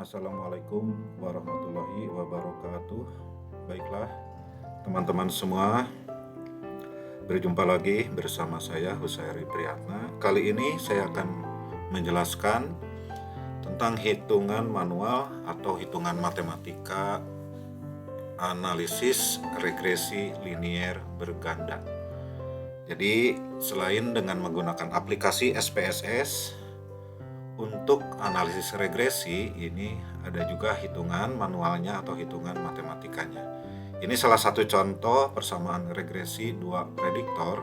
Assalamualaikum warahmatullahi wabarakatuh. Baiklah, teman-teman semua, berjumpa lagi bersama saya Husairi Priyatna. Kali ini saya akan menjelaskan tentang hitungan manual atau hitungan matematika analisis regresi linier berganda. Jadi, selain dengan menggunakan aplikasi SPSS untuk analisis regresi, ini ada juga hitungan manualnya atau hitungan matematikanya. Ini salah satu contoh persamaan regresi dua prediktor.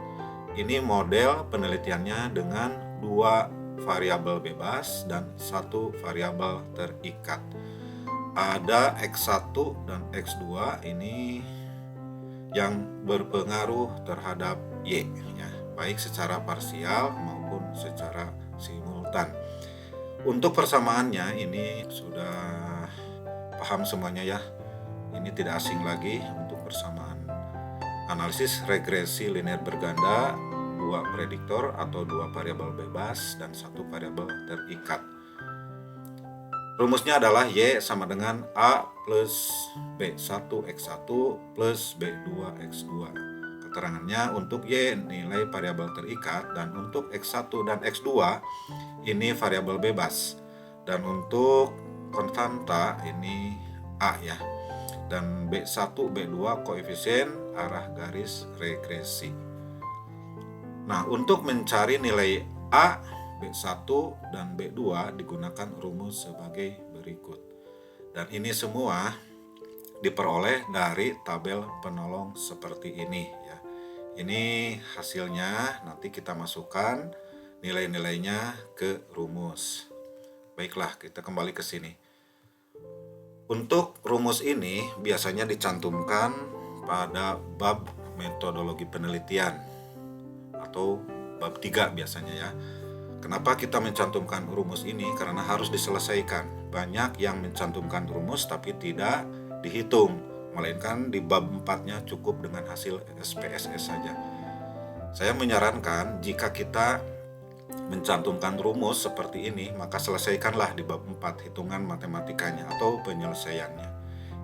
Ini model penelitiannya dengan dua variabel bebas dan satu variabel terikat. Ada X1 dan X2 ini yang berpengaruh terhadap Y, ya, baik secara parsial maupun secara simultan. Untuk persamaannya ini sudah paham semuanya ya. Ini tidak asing lagi untuk persamaan analisis regresi linear berganda dua prediktor atau dua variabel bebas dan satu variabel terikat. Rumusnya adalah Y sama dengan A plus B1 X1 plus B2 X2. Keterangannya untuk Y nilai variabel terikat dan untuk X1 dan X2 ini variabel bebas. Dan untuk konstanta ini A ya. Dan B1, B2 koefisien arah garis regresi. Nah, untuk mencari nilai A, B1 dan B2 digunakan rumus sebagai berikut. Dan ini semua diperoleh dari tabel penolong seperti ini ya. Ini hasilnya, nanti kita masukkan nilai-nilainya ke rumus. Baiklah, kita kembali ke sini. Untuk rumus ini biasanya dicantumkan pada bab metodologi penelitian atau bab 3 biasanya ya. Kenapa kita mencantumkan rumus ini? Karena harus diselesaikan. Banyak yang mencantumkan rumus tapi tidak dihitung, melainkan di bab 4-nya cukup dengan hasil SPSS saja. Saya menyarankan jika kita mencantumkan rumus seperti ini, maka selesaikanlah di bab 4 hitungan matematikanya atau penyelesaiannya.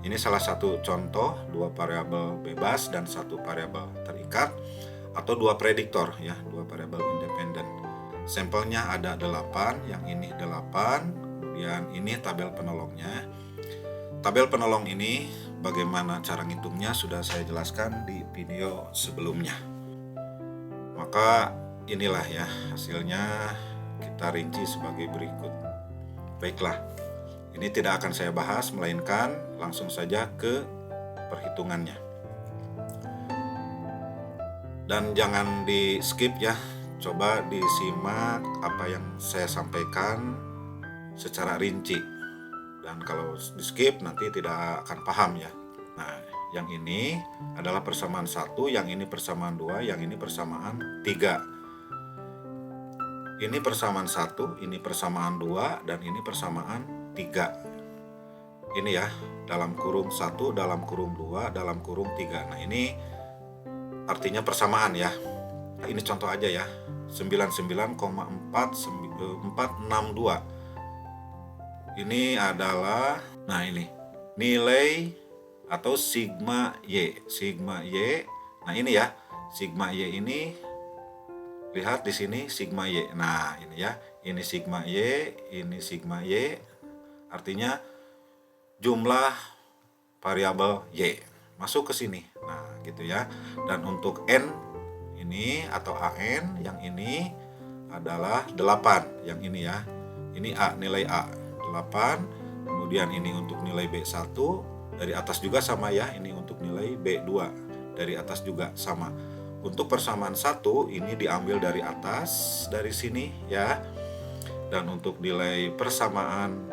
Ini salah satu contoh dua variabel bebas dan satu variabel terikat atau dua prediktor ya, dua variabel independen. Sampelnya ada 8, yang ini 8, kemudian ini tabel penolongnya. Tabel penolong ini bagaimana cara ngitungnya sudah saya jelaskan di video sebelumnya. Maka inilah ya hasilnya, kita rinci sebagai berikut. Baiklah, ini tidak akan saya bahas melainkan langsung saja ke perhitungannya. Dan jangan di skip ya, coba disimak apa yang saya sampaikan secara rinci. Dan kalau di skip nanti tidak akan paham ya. Nah, yang ini adalah persamaan 1, yang ini persamaan 2, yang ini persamaan 3. Ini persamaan 1, ini persamaan 2, dan ini persamaan 3. Ini ya, dalam kurung 1, dalam kurung 2, dalam kurung 3. Nah, ini artinya persamaan ya. Ini contoh aja ya, 99,462. Ini adalah, nah ini, nilai atau sigma Y. Sigma Y, nah ini ya, sigma Y ini, lihat di sini sigma Y. Nah ini ya, ini sigma Y, ini sigma Y, artinya jumlah variabel Y masuk ke sini. Nah gitu ya. Dan untuk N ini atau AN, yang ini adalah 8, yang ini ya. Ini A, nilai A 8. Kemudian ini untuk nilai B1 dari atas juga sama ya. Ini untuk nilai B2 dari atas juga sama. Untuk persamaan 1 ini diambil dari atas, dari sini ya. Dan untuk nilai persamaan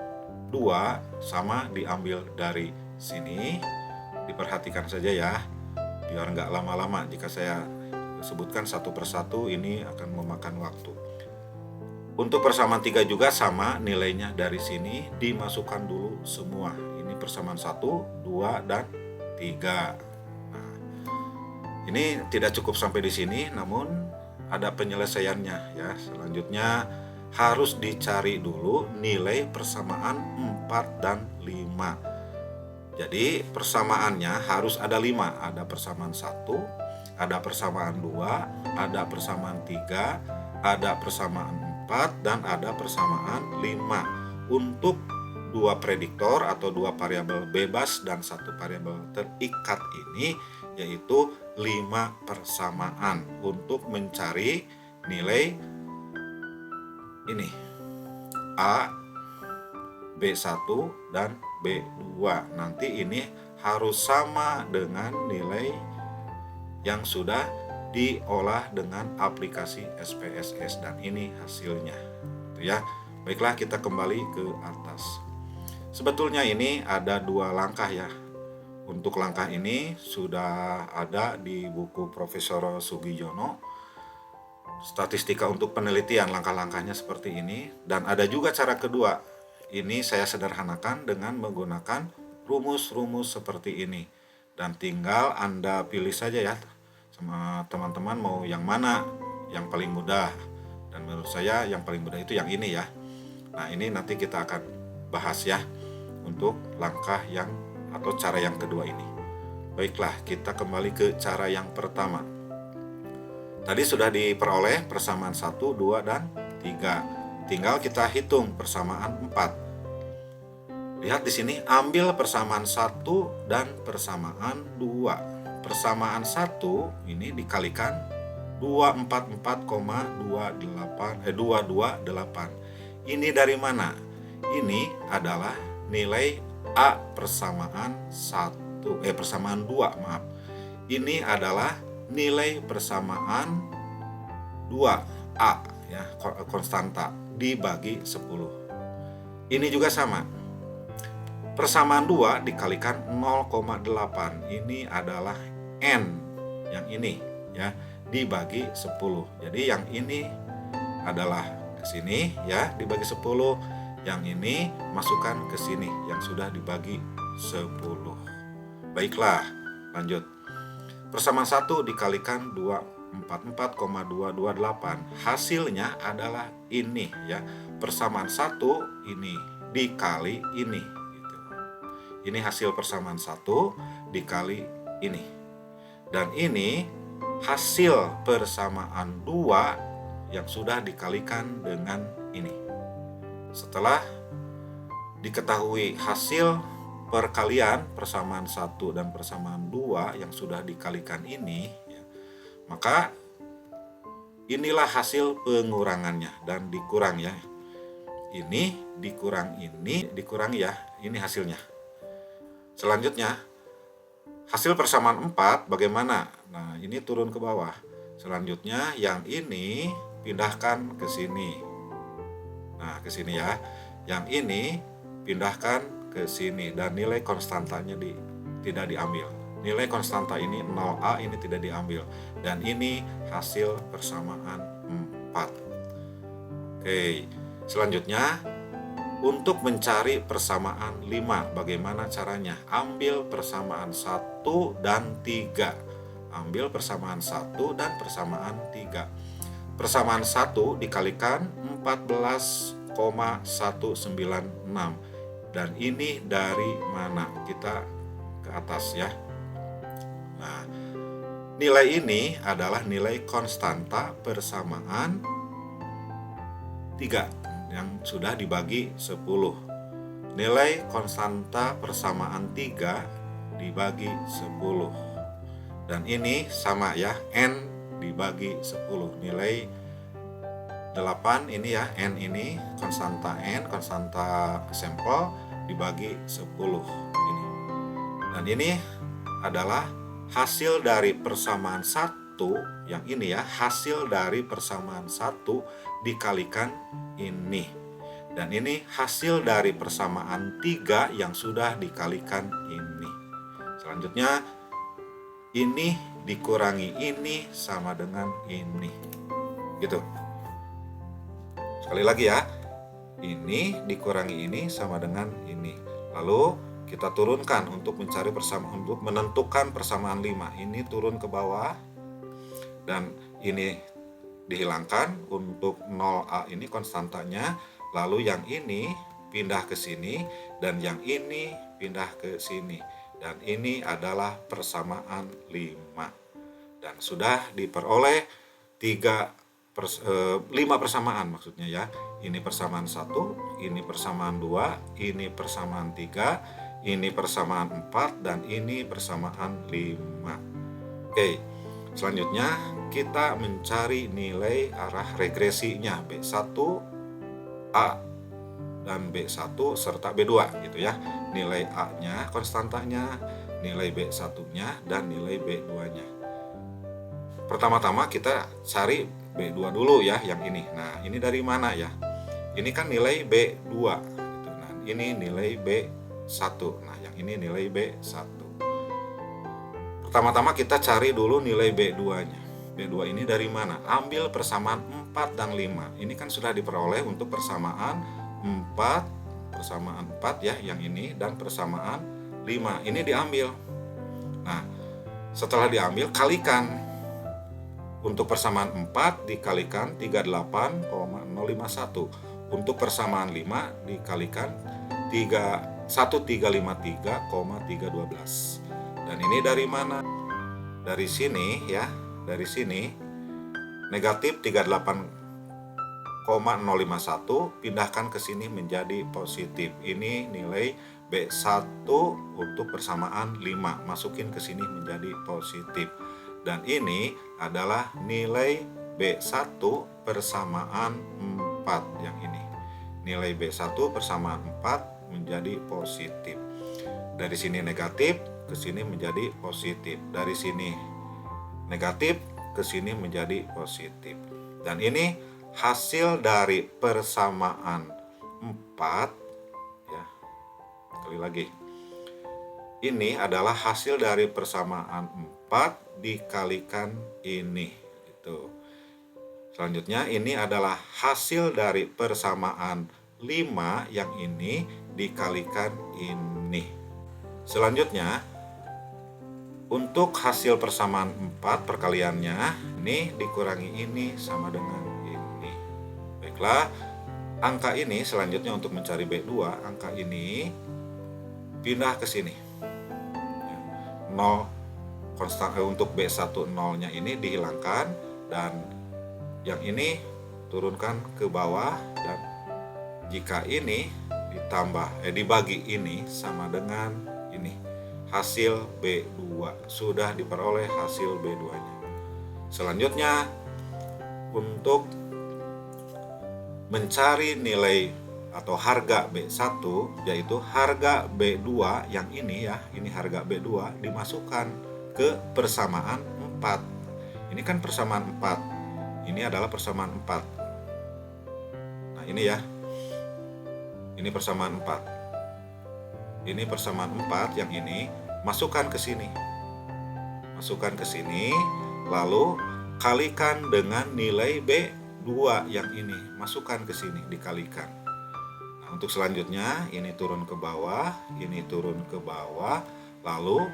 2 sama diambil dari sini. Diperhatikan saja ya, biar nggak lama-lama. Jika saya sebutkan satu persatu ini akan memakan waktu. Untuk persamaan 3 juga sama, nilainya dari sini dimasukkan dulu semua. Ini persamaan 1, 2, dan 3. Nah, ini tidak cukup sampai di sini, namun ada penyelesaiannya ya. Selanjutnya harus dicari dulu nilai persamaan 4, dan 5. Jadi persamaannya harus ada 5. Ada persamaan 1, ada persamaan 2, ada persamaan 3, ada persamaan 4, dan ada persamaan 5. Untuk dua prediktor atau dua variabel bebas dan satu variabel terikat ini, yaitu 5 persamaan untuk mencari nilai ini A, B1 dan B2. Nanti ini harus sama dengan nilai yang sudah diolah dengan aplikasi SPSS, dan ini hasilnya. Itu ya. Baiklah, kita kembali ke atas. Sebetulnya ini ada 2 langkah ya. Untuk langkah ini sudah ada di buku Profesor Sugijono, statistika untuk penelitian, langkah-langkahnya seperti ini. Dan ada juga cara kedua. Ini saya sederhanakan dengan menggunakan rumus-rumus seperti ini. Dan tinggal Anda pilih saja ya, sama teman-teman mau yang mana yang paling mudah. Dan menurut saya yang paling mudah itu yang ini ya. Nah, ini nanti kita akan bahas ya untuk langkah yang atau cara yang kedua ini. Baiklah, kita kembali ke cara yang pertama. Tadi sudah diperoleh persamaan 1, 2, dan 3. Tinggal kita hitung persamaan 4. Lihat di sini, ambil persamaan 1 dan persamaan 2. Persamaan 1 ini dikalikan 244,228. Ini dari mana? Ini adalah nilai A persamaan 2, maaf. Ini adalah nilai persamaan 2A ya, konstanta dibagi 10. Ini juga sama. Persamaan 2 dikalikan 0,8. Ini adalah N yang ini ya, dibagi 10. Jadi yang ini adalah ke sini ya, dibagi 10. Yang ini masukkan ke sini yang sudah dibagi 10. Baiklah, lanjut. Persamaan 1 dikalikan 244,228. Hasilnya adalah ini ya. Persamaan 1 ini dikali ini gitu. Ini hasil persamaan 1 dikali ini. Dan ini hasil persamaan 2 yang sudah dikalikan dengan ini. Setelah diketahui hasil perkalian persamaan 1 dan persamaan 2 yang sudah dikalikan ini ya, maka inilah hasil pengurangannya dan dikurang ya. Ini dikurang ini, dikurang ya, ini hasilnya. Selanjutnya hasil persamaan 4 bagaimana? Nah, ini turun ke bawah. Selanjutnya yang ini pindahkan ke sini. Nah, ke sini ya. Yang ini pindahkan ke sini dan nilai konstantanya tidak diambil. Nilai konstanta ini 0A ini tidak diambil. Dan ini hasil persamaan 4. Oke, selanjutnya untuk mencari persamaan 5, bagaimana caranya? Ambil persamaan 1 dan 3. Ambil persamaan 1 dan persamaan 3. Persamaan 1 dikalikan 14,196. Dan ini dari mana? Kita ke atas ya. Nah, nilai ini adalah nilai konstanta persamaan 3 yang sudah dibagi 10. Nilai konstanta persamaan 3 dibagi 10. Dan ini sama ya, N dibagi 10. Nilai 8 ini ya, N ini konstanta N, konstanta sampel dibagi 10 ini. Dan ini adalah hasil dari persamaan 1 yang ini ya, hasil dari persamaan 1 dikalikan ini. Dan ini hasil dari persamaan 3 yang sudah dikalikan ini. Selanjutnya ini dikurangi ini sama dengan ini. Gitu. Sekali lagi ya. Ini dikurangi ini sama dengan ini. Lalu kita turunkan untuk mencari persamaan, untuk menentukan persamaan 5. Ini turun ke bawah. Dan ini dihilangkan untuk 0A ini konstantanya. Lalu yang ini pindah ke sini, dan yang ini pindah ke sini. Dan ini adalah persamaan 5. Dan sudah diperoleh 5 persamaan maksudnya ya. Ini persamaan 1, ini persamaan 2, ini persamaan 3, ini persamaan 4, dan ini persamaan 5. Oke, selanjutnya kita mencari nilai arah regresinya B1A dan B1 serta B2 gitu ya. Nilai A-nya, konstantanya, nilai B1-nya, dan nilai B2-nya. Pertama-tama kita cari B2 dulu ya, yang ini. Nah, ini dari mana ya? Ini kan nilai B2 gitu. Nah, ini nilai B1. Nah, yang ini nilai B1. Pertama-tama kita cari dulu nilai B2-nya. B2 ini dari mana? Ambil persamaan 4 dan 5. Ini kan sudah diperoleh untuk persamaan 4 ya, yang ini, dan persamaan 5. Ini diambil. Nah, setelah diambil, kalikan. Untuk persamaan 4 dikalikan 38,051. Untuk persamaan 5 dikalikan 1353,312. Dan ini dari mana? Dari sini ya, dari sini negatif 38,051 pindahkan ke sini menjadi positif. Ini nilai B1 untuk persamaan 5, masukin ke sini menjadi positif. Dan ini adalah nilai B1 persamaan 4 yang ini. Nilai B1 persamaan 4 menjadi positif. Dari sini negatif, ke sini menjadi positif. Dari sini negatif, ke sini menjadi positif. Dan ini hasil dari persamaan 4 ya. Sekali lagi. Ini adalah hasil dari persamaan 4 dikalikan ini gitu. Selanjutnya ini adalah hasil dari persamaan 5 yang ini dikalikan ini. Selanjutnya untuk hasil persamaan 4 perkaliannya ini dikurangi ini sama dengan ini. Baiklah, angka ini selanjutnya untuk mencari B2, angka ini pindah ke sini. 0 konstan untuk B1 0-nya ini dihilangkan, dan yang ini turunkan ke bawah, dan jika ini dibagi ini sama dengan ini, hasil B2 sudah diperoleh hasil B2-nya. Selanjutnya untuk mencari nilai atau harga B1, yaitu harga B2 yang ini ya, ini harga B2 dimasukkan ke persamaan 4. Ini kan persamaan 4. Ini adalah persamaan 4. Nah, ini ya. Ini persamaan 4. Ini persamaan 4 yang ini masukkan ke sini. Masukkan ke sini, lalu kalikan dengan nilai B2 yang ini. Masukkan ke sini, dikalikan. Nah, untuk selanjutnya ini turun ke bawah, ini turun ke bawah, lalu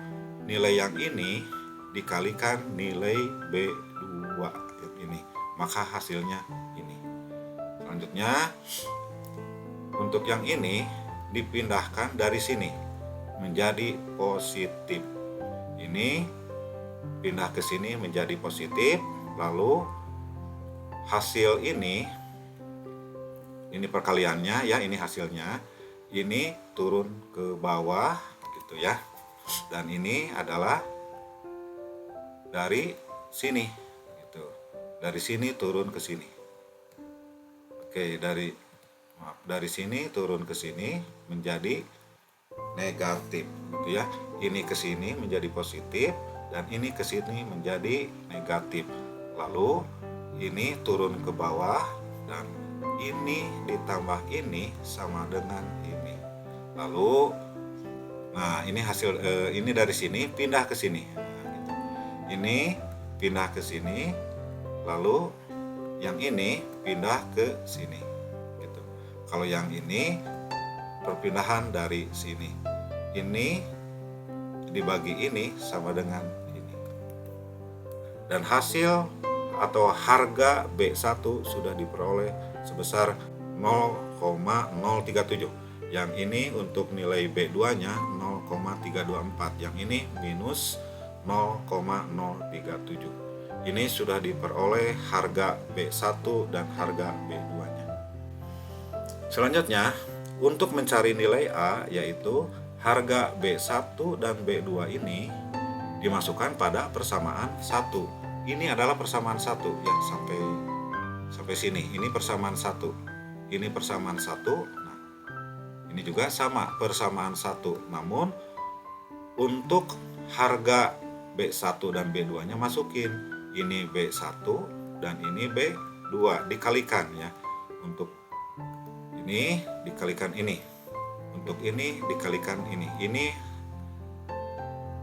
nilai yang ini dikalikan nilai B2 yang ini, maka hasilnya ini. Selanjutnya untuk yang ini dipindahkan dari sini menjadi positif. Ini pindah ke sini menjadi positif, lalu hasil ini perkaliannya ya, ini hasilnya, ini turun ke bawah gitu ya. Dan ini adalah dari sini gitu. Dari sini turun ke sini. Oke, dari sini turun ke sini menjadi negatif gitu ya. Ini ke sini menjadi positif, dan ini ke sini menjadi negatif. Lalu ini turun ke bawah, dan ini ditambah ini sama dengan ini. Lalu nah, ini hasil ini dari sini pindah ke sini. Nah, gitu. Ini pindah ke sini, lalu yang ini pindah ke sini. Gitu. Kalau yang ini perpindahan dari sini. Ini dibagi ini sama dengan ini. Dan hasil atau harga B1 sudah diperoleh sebesar 0,037. Yang ini untuk nilai B2 nya 0,324, yang ini minus 0,037. Ini sudah diperoleh harga B1 dan harga B2 nya. Selanjutnya untuk mencari nilai A, yaitu harga B1 dan B2 ini dimasukkan pada persamaan 1. Ini adalah persamaan 1 ya, sampai sini. Ini persamaan 1. Ini persamaan 1. Ini juga sama, persamaan 1. Namun untuk harga B1 dan B2 nya masukin. Ini B1 dan ini B2 dikalikan ya. Untuk ini dikalikan ini. Untuk ini dikalikan ini. Ini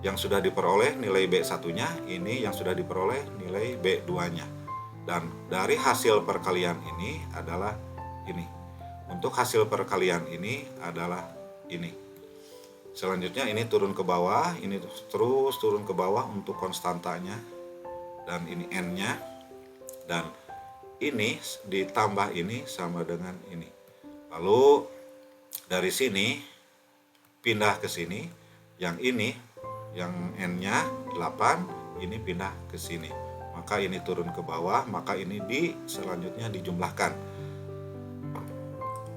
yang sudah diperoleh nilai B1 nya, ini yang sudah diperoleh nilai B2 nya. Dan dari hasil perkalian ini adalah ini. Untuk hasil perkalian ini adalah ini. Selanjutnya ini turun ke bawah, ini terus turun ke bawah untuk konstantanya. Dan ini N-nya. Dan ini ditambah ini sama dengan ini. Lalu dari sini pindah ke sini. Yang ini, yang N-nya 8, ini pindah ke sini. Maka ini turun ke bawah, maka ini selanjutnya dijumlahkan.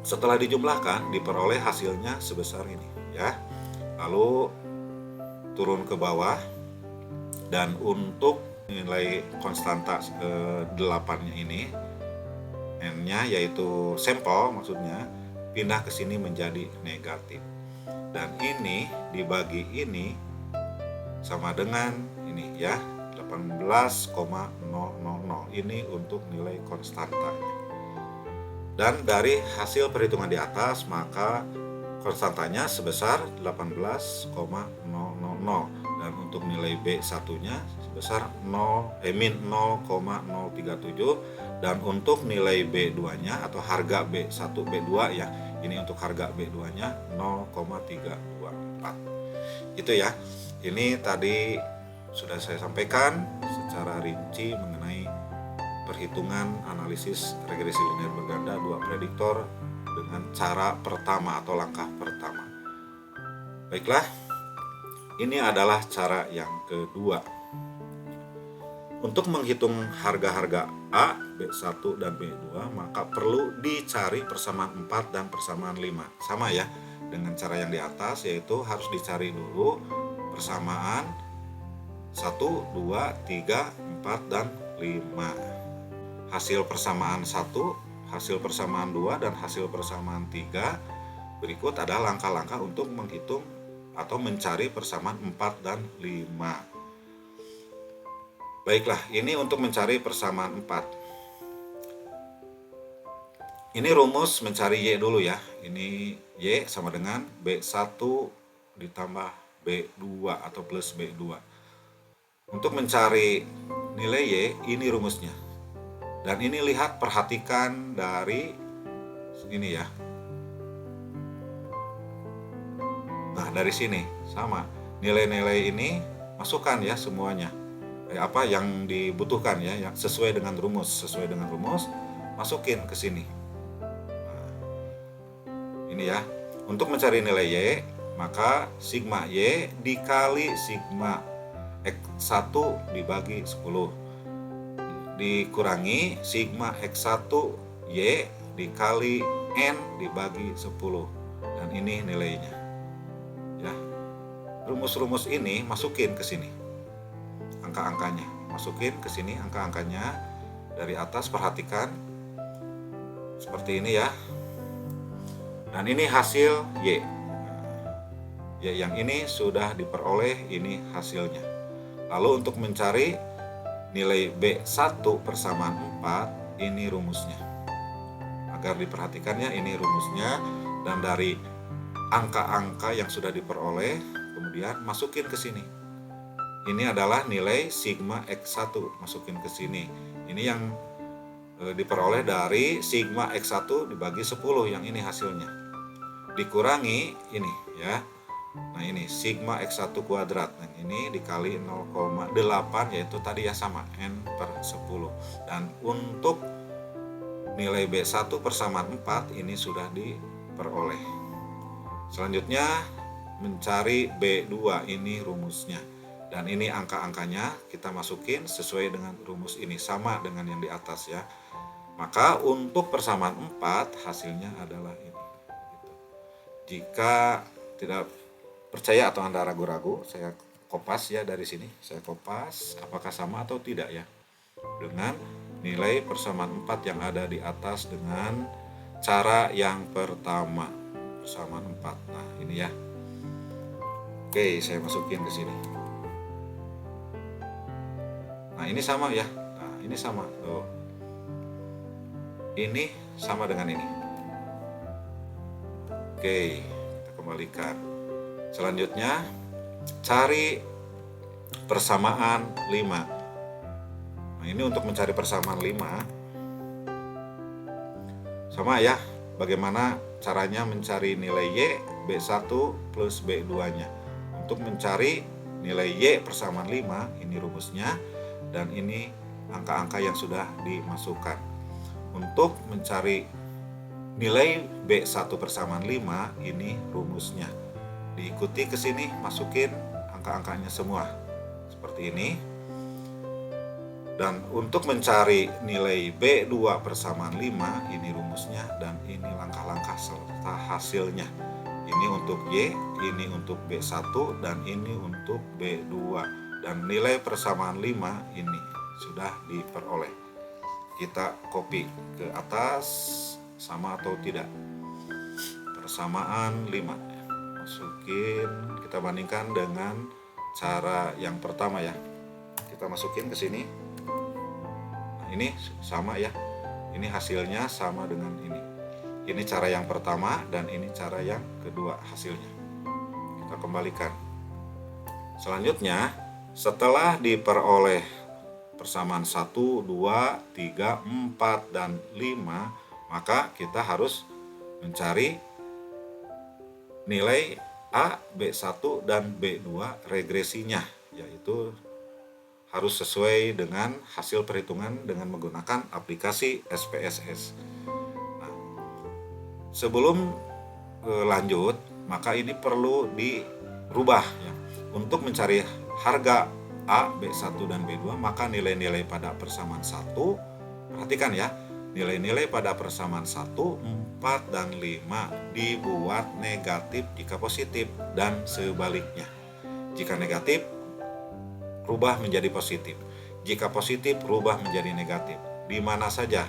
Setelah dijumlahkan, diperoleh hasilnya sebesar ini ya. Lalu turun ke bawah, dan untuk nilai konstanta 8-nya ini, N-nya yaitu sampel maksudnya, pindah ke sini menjadi negatif. Dan ini dibagi ini sama dengan ini ya, 18,000. Ini untuk nilai konstantanya. Dan dari hasil perhitungan di atas, maka konstantanya sebesar 18,000. Dan untuk nilai B1-nya sebesar min 0,037. Dan untuk nilai B2-nya atau harga B1, B2 ya, ini untuk harga B2-nya 0,324. Itu ya. Ini tadi sudah saya sampaikan secara rinci mengenai perhitungan analisis regresi linear berganda 2 prediktor dengan cara pertama atau langkah pertama. Baiklah, ini adalah cara yang kedua. Untuk menghitung harga-harga A, B1 dan B2, maka perlu dicari persamaan 4 dan persamaan 5. Sama ya dengan cara yang di atas, yaitu harus dicari dulu persamaan 1, 2, 3, 4, dan 5. Hasil persamaan 1, hasil persamaan 2, dan hasil persamaan 3. Berikut adalah langkah-langkah untuk menghitung atau mencari persamaan 4 dan 5. Baiklah, ini untuk mencari persamaan 4. Ini rumus mencari Y dulu ya. Ini Y sama dengan B1 ditambah B2 atau plus B2. Untuk mencari nilai Y, ini rumusnya. Dan ini lihat, perhatikan dari ini ya. Nah, dari sini sama. Nilai-nilai ini masukkan ya semuanya. Apa yang dibutuhkan ya, yang sesuai dengan rumus, masukin ke sini. Nah, ini ya. Untuk mencari nilai Y, maka sigma Y dikali sigma X1 dibagi 10. Dikurangi sigma X1 Y dikali N dibagi 10. Dan ini nilainya ya. Rumus-rumus ini masukin ke sini angka-angkanya, masukin ke sini angka-angkanya. Dari atas perhatikan seperti ini ya. Dan ini hasil Y. Ya, yang ini sudah diperoleh, ini hasilnya. Lalu untuk mencari nilai B1 persamaan 4, ini rumusnya. Agar diperhatikannya, ini rumusnya. Dan dari angka-angka yang sudah diperoleh, kemudian masukin ke sini. Ini adalah nilai sigma X1, masukin ke sini. Ini yang diperoleh dari sigma X1 dibagi 10, yang ini hasilnya. Dikurangi ini ya. Nah, ini sigma X1 kuadrat. Nah, ini dikali 0,8, yaitu tadi ya sama N per 10. Dan untuk nilai B1 persamaan 4 ini sudah diperoleh. Selanjutnya mencari B2, ini rumusnya. Dan ini angka-angkanya kita masukin sesuai dengan rumus ini, sama dengan yang di atas ya. Maka untuk persamaan 4 hasilnya adalah ini. Jika tidak percaya atau Anda ragu-ragu, saya kopas ya dari sini. Saya kopas apakah sama atau tidak ya. Dengan nilai persamaan 4 yang ada di atas dengan cara yang pertama. Persamaan 4. Nah, ini ya. Oke, saya masukin ke sini. Nah, ini sama ya. Nah, ini sama. Tuh. Ini sama dengan ini. Oke, kita kembalikan. Selanjutnya, cari persamaan 5. Nah, ini untuk mencari persamaan 5. Sama ya, bagaimana caranya mencari nilai Y B1 plus B2-nya. Untuk mencari nilai Y persamaan 5, ini rumusnya, dan ini angka-angka yang sudah dimasukkan. Untuk mencari nilai B1 persamaan 5, ini rumusnya. Diikuti ke sini, masukin angka-angkanya semua. Seperti ini. Dan untuk mencari nilai B2 persamaan 5, ini rumusnya, dan ini langkah-langkah serta hasilnya. Ini untuk Y, ini untuk B1, dan ini untuk B2. Dan nilai persamaan 5 ini sudah diperoleh. Kita copy ke atas, sama atau tidak. Persamaan 5. Masukin, kita bandingkan dengan cara yang pertama ya. Kita masukin ke sini. Nah, ini sama ya. Ini hasilnya sama dengan ini. Ini cara yang pertama dan ini cara yang kedua hasilnya. Kita kembalikan. Selanjutnya, setelah diperoleh persamaan 1, 2, 3, 4, dan 5, maka kita harus mencari nilai A, B1, dan B2 regresinya, yaitu harus sesuai dengan hasil perhitungan dengan menggunakan aplikasi SPSS. Nah, sebelum lanjut, maka ini perlu dirubah ya. Untuk mencari harga A, B1, dan B2, maka nilai-nilai pada persamaan 1, perhatikan ya, nilai-nilai pada persamaan 1, 4, dan 5 dibuat negatif jika positif, dan sebaliknya. Jika negatif, rubah menjadi positif. Jika positif, rubah menjadi negatif. Di mana saja.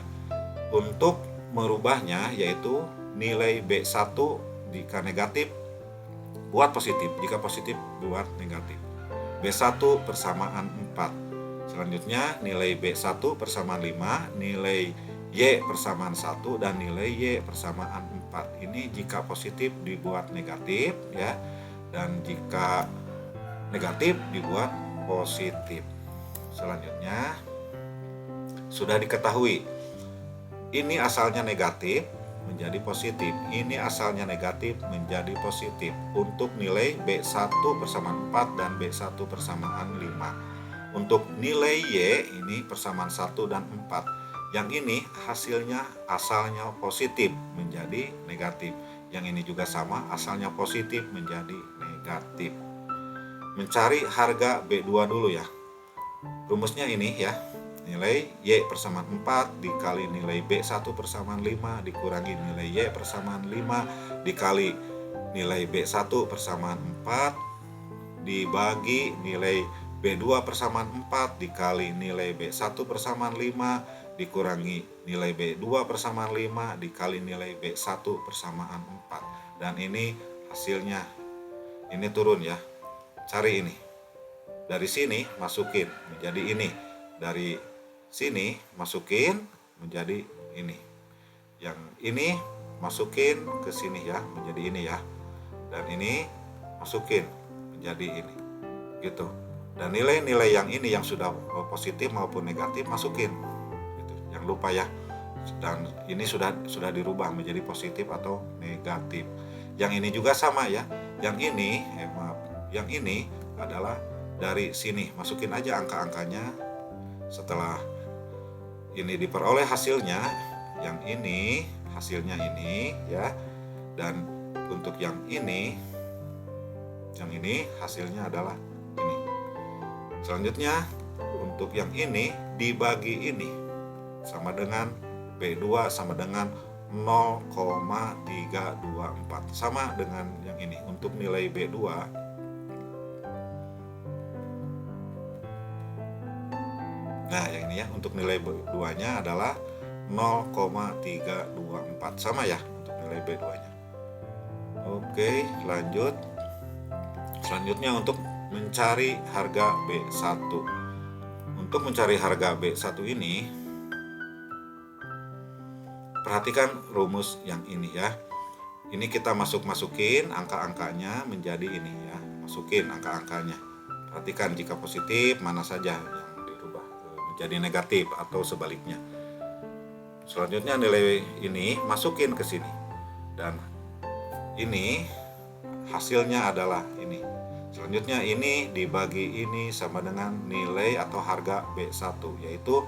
Untuk merubahnya, yaitu nilai B1 jika negatif, buat positif. Jika positif, buat negatif. B1 persamaan 4. Selanjutnya nilai B1 persamaan 5, nilai Y persamaan 1, dan nilai Y persamaan 4. Ini jika positif dibuat negatif ya, dan jika negatif dibuat positif. Selanjutnya sudah diketahui ini asalnya negatif menjadi positif, ini asalnya negatif menjadi positif untuk nilai B1 persamaan 4 dan B1 persamaan 5. Untuk nilai Y ini persamaan 1 dan 4. Yang ini hasilnya asalnya positif menjadi negatif. Yang ini juga sama, asalnya positif menjadi negatif. Mencari harga B2 dulu ya. Rumusnya ini ya. Nilai Y persamaan 4 dikali nilai B1 persamaan 5 dikurangi nilai Y persamaan 5 dikali nilai B1 persamaan 4 dibagi nilai B2 persamaan 4 dikali nilai B1 persamaan 5 dikurangi nilai B2 persamaan 5 dikali nilai B1 persamaan 4. Dan ini hasilnya. Ini turun ya. Cari ini. Dari sini masukin menjadi ini. Dari sini masukin menjadi ini. Yang ini masukin ke sini ya, menjadi ini ya. Dan ini masukin menjadi ini. Gitu. Dan nilai-nilai yang ini yang sudah positif maupun negatif masukin. Gitu. Jangan lupa ya. Dan ini sudah dirubah menjadi positif atau negatif. Yang ini juga sama ya. Yang ini yang ini adalah dari sini, masukin aja angka-angkanya. Setelah ini diperoleh hasilnya, yang ini hasilnya ini ya, dan untuk yang ini hasilnya adalah ini. Selanjutnya untuk yang ini dibagi ini sama dengan B2 sama dengan 0,324, sama dengan yang ini. Untuk nilai B2 nah yang ini ya, untuk nilai B2 nya adalah 0,324, sama ya untuk nilai B2 nya. Oke, lanjut. Selanjutnya untuk mencari harga B1. Untuk mencari harga B1 ini, perhatikan rumus yang ini ya. Ini kita masukin angka-angkanya menjadi ini ya. Masukin angka-angkanya. Perhatikan jika positif mana saja yang dirubah menjadi negatif atau sebaliknya. Selanjutnya nilai ini masukin ke sini. Dan ini hasilnya adalah ini. Selanjutnya ini dibagi ini sama dengan nilai atau harga B1, yaitu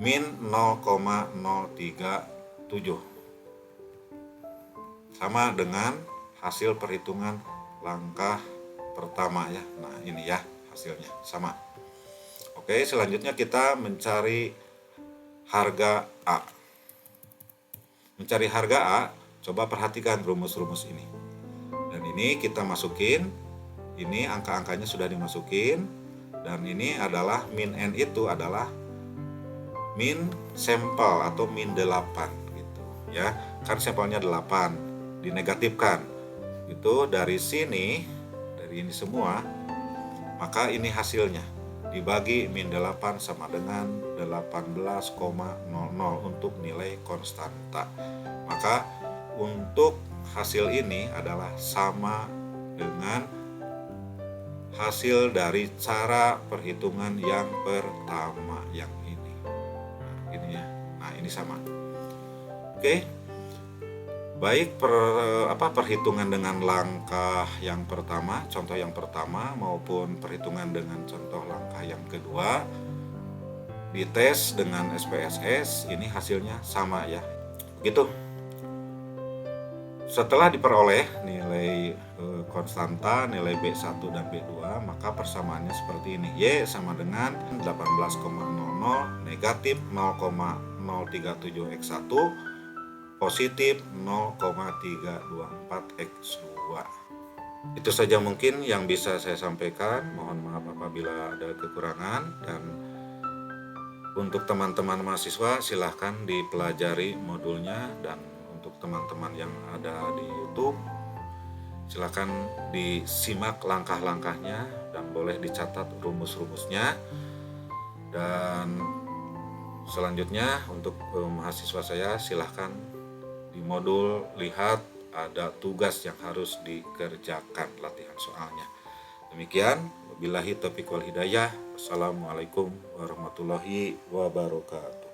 min 0,037, sama dengan hasil perhitungan langkah pertama ya. Nah ini ya hasilnya sama. Oke, selanjutnya kita mencari harga A. Mencari harga A, coba perhatikan rumus-rumus ini. Dan ini kita masukin, ini angka-angkanya sudah dimasukin, dan ini adalah min N itu adalah min sampel atau min 8 gitu ya. Kan sampelnya 8 dinegatifkan. Itu dari sini, dari ini semua, maka ini hasilnya dibagi min 8 sama dengan 18,00 untuk nilai konstanta. Maka untuk hasil ini adalah sama dengan hasil dari cara perhitungan yang pertama yang ini. Nah, ini ya. Nah, ini sama. Oke. Baik perhitungan dengan langkah yang pertama, contoh yang pertama maupun perhitungan dengan contoh langkah yang kedua dites dengan SPSS, ini hasilnya sama ya. Begitu. Setelah diperoleh nilai konstanta, nilai B1 dan B2, maka persamaannya seperti ini. Y sama dengan 18,00 negatif 0,037X1 positif 0,324X2. Itu saja mungkin yang bisa saya sampaikan. Mohon maaf apabila ada kekurangan, dan untuk teman-teman mahasiswa silahkan dipelajari modulnya, dan untuk teman-teman yang ada di YouTube silahkan disimak langkah-langkahnya dan boleh dicatat rumus-rumusnya. Dan selanjutnya untuk mahasiswa saya silahkan di modul lihat ada tugas yang harus dikerjakan, latihan soalnya. Demikian, wabillahi taufiq wal hidayah. Wassalamualaikum warahmatullahi wabarakatuh.